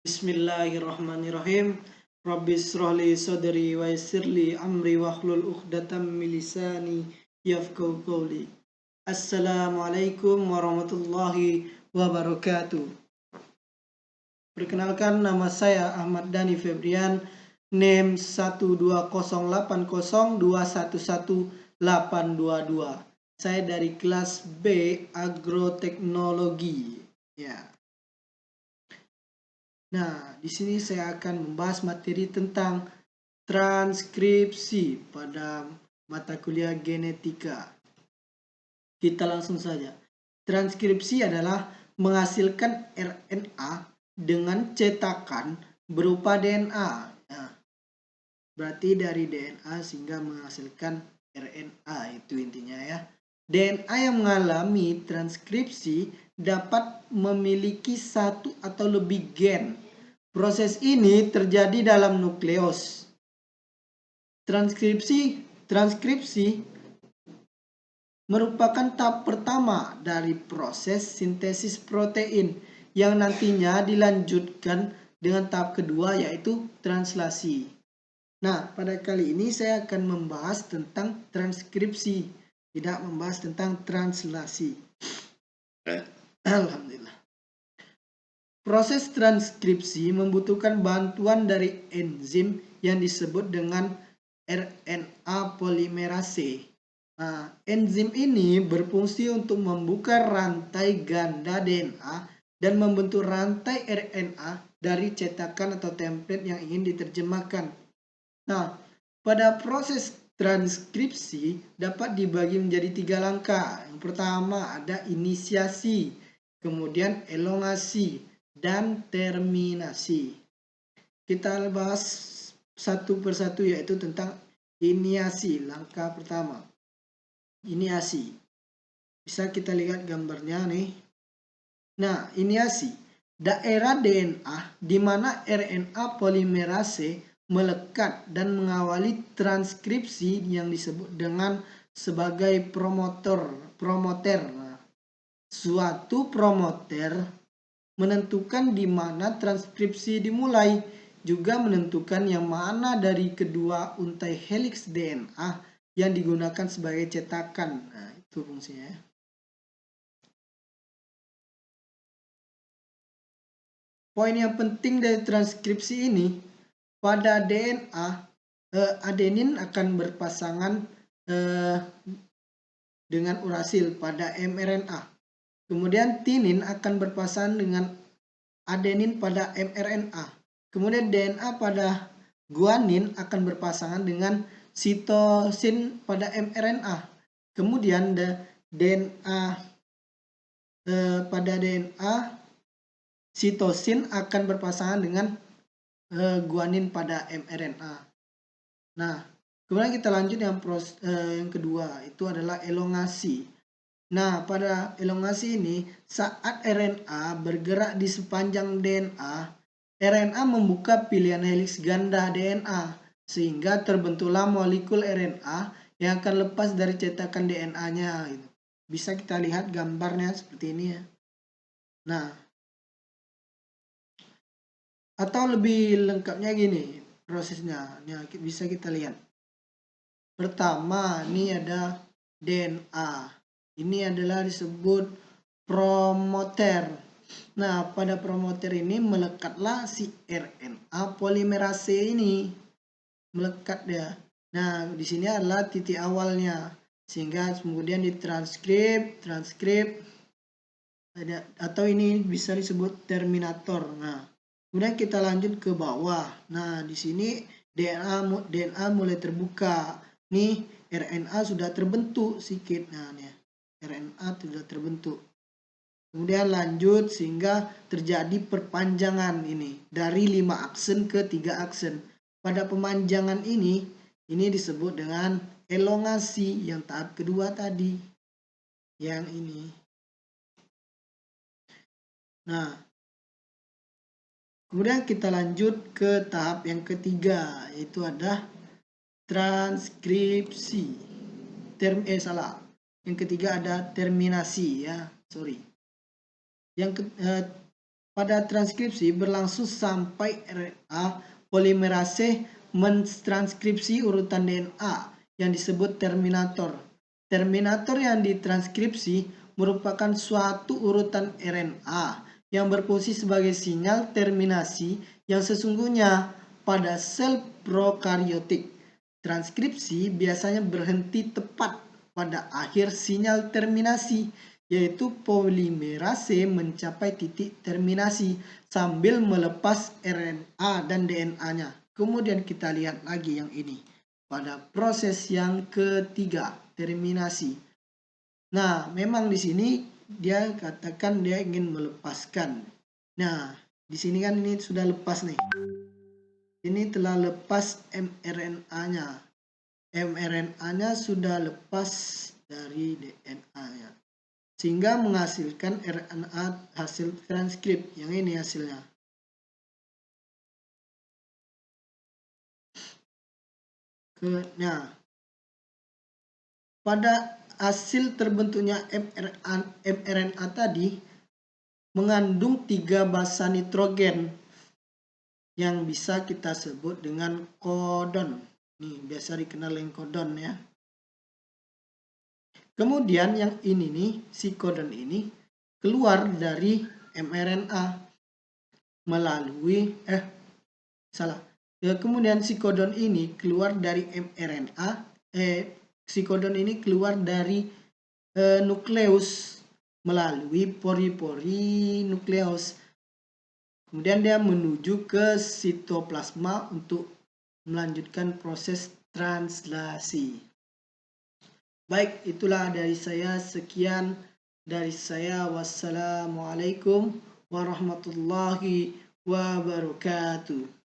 Bismillahirrahmanirrahim. Rabbis rohli sodri wa yassirli amri wahlul uqdatam min lisani yafqahu qawli. Assalamualaikum warahmatullahi wabarakatuh. Perkenalkan, nama saya Ahmad Dhani Febrian, NIM 12080211822. Saya dari kelas B Agroteknologi. Ya. Nah, di sini saya akan membahas materi tentang transkripsi pada mata kuliah genetika. Kita langsung saja. Transkripsi adalah menghasilkan RNA dengan cetakan berupa DNA. Nah, berarti dari DNA sehingga menghasilkan RNA, itu intinya ya. DNA yang mengalami transkripsi dapat memiliki satu atau lebih gen. Proses ini terjadi dalam nukleus. Transkripsi merupakan tahap pertama dari proses sintesis protein yang nantinya dilanjutkan dengan tahap kedua, yaitu translasi. Nah, pada kali ini saya akan membahas tentang transkripsi, tidak membahas tentang translasi. Alhamdulillah. Proses transkripsi membutuhkan bantuan dari enzim yang disebut dengan RNA polimerase. Nah, enzim ini berfungsi untuk membuka rantai ganda DNA dan membentuk rantai RNA dari cetakan atau template yang ingin diterjemahkan. Nah, pada proses transkripsi dapat dibagi menjadi 3 langkah. Yang pertama ada inisiasi, kemudian elongasi, dan terminasi. Kita bahas satu persatu, yaitu tentang inisiasi. Langkah pertama, inisiasi. Bisa kita lihat gambarnya nih. Nah, inisiasi daerah DNA di mana RNA polimerase melekat dan mengawali transkripsi yang disebut dengan sebagai promoter. Nah, suatu promoter menentukan di mana transkripsi dimulai, juga menentukan yang mana dari kedua untai heliks DNA yang digunakan sebagai cetakan. Nah, itu fungsinya. Poin yang penting dari transkripsi ini, pada DNA, adenin akan berpasangan dengan urasil pada mRNA. Kemudian tinin akan berpasangan dengan adenin pada mRNA. Kemudian DNA pada guanin akan berpasangan dengan sitosin pada mRNA. Kemudian DNA pada DNA sitosin akan berpasangan dengan guanin pada mRNA. Nah, kemudian kita lanjut yang kedua, itu adalah elongasi. Nah, pada elongasi ini, saat RNA bergerak di sepanjang DNA, RNA membuka pilihan heliks ganda DNA, sehingga terbentuklah molekul RNA yang akan lepas dari cetakan DNA-nya. Bisa kita lihat gambarnya seperti ini ya. Nah, atau lebih lengkapnya gini prosesnya, ya, bisa kita lihat. Pertama, ini ada DNA. Ini adalah disebut promoter. Nah, pada promoter ini melekatlah si RNA polimerase ini. Melekat ya. Nah, di sini adalah titik awalnya. Sehingga kemudian ditranskrip, atau ini bisa disebut terminator. Nah, kemudian kita lanjut ke bawah. Nah, di sini DNA mulai terbuka. Nih, RNA sudah terbentuk sedikit. Nah, nih. RNA sudah terbentuk. Kemudian lanjut sehingga terjadi perpanjangan ini dari 5 aksen ke 3 aksen. Pada pemanjangan ini disebut dengan elongasi yang tahap kedua tadi. Yang ini. Nah, kemudian kita lanjut ke tahap yang ketiga, yaitu ada transkripsi. Yang ketiga ada terminasi ya, sorry. pada transkripsi berlangsung sampai RNA polimerase mentranskripsi urutan DNA yang disebut terminator. Terminator yang ditranskripsi merupakan suatu urutan RNA yang berfungsi sebagai sinyal terminasi yang sesungguhnya pada sel prokariotik. Transkripsi biasanya berhenti tepat pada akhir sinyal terminasi, yaitu polimerase mencapai titik terminasi sambil melepas RNA dan DNA-nya. Kemudian kita lihat lagi yang ini pada proses yang ketiga, terminasi. Nah, memang di sini dia katakan dia ingin melepaskan. Nah, di sini kan ini sudah lepas nih. Ini telah lepas mRNA-nya. mRNA-nya sudah lepas dari DNA-nya. Sehingga menghasilkan RNA hasil transkrip. Yang ini hasilnya. Nah, pada hasil terbentuknya mRNA tadi mengandung 3 basa nitrogen yang bisa kita sebut dengan kodon. Nih, biasa dikenal dengan kodon ya. Kemudian yang ini nih, si kodon ini keluar dari mRNA melalui kemudian si kodon ini keluar dari mRNA, si kodon ini keluar dari nukleus melalui pori-pori nukleus. Kemudian dia menuju ke sitoplasma untuk melanjutkan proses translasi. Baik, itulah dari saya. Sekian dari saya. Wassalamualaikum warahmatullahi wabarakatuh.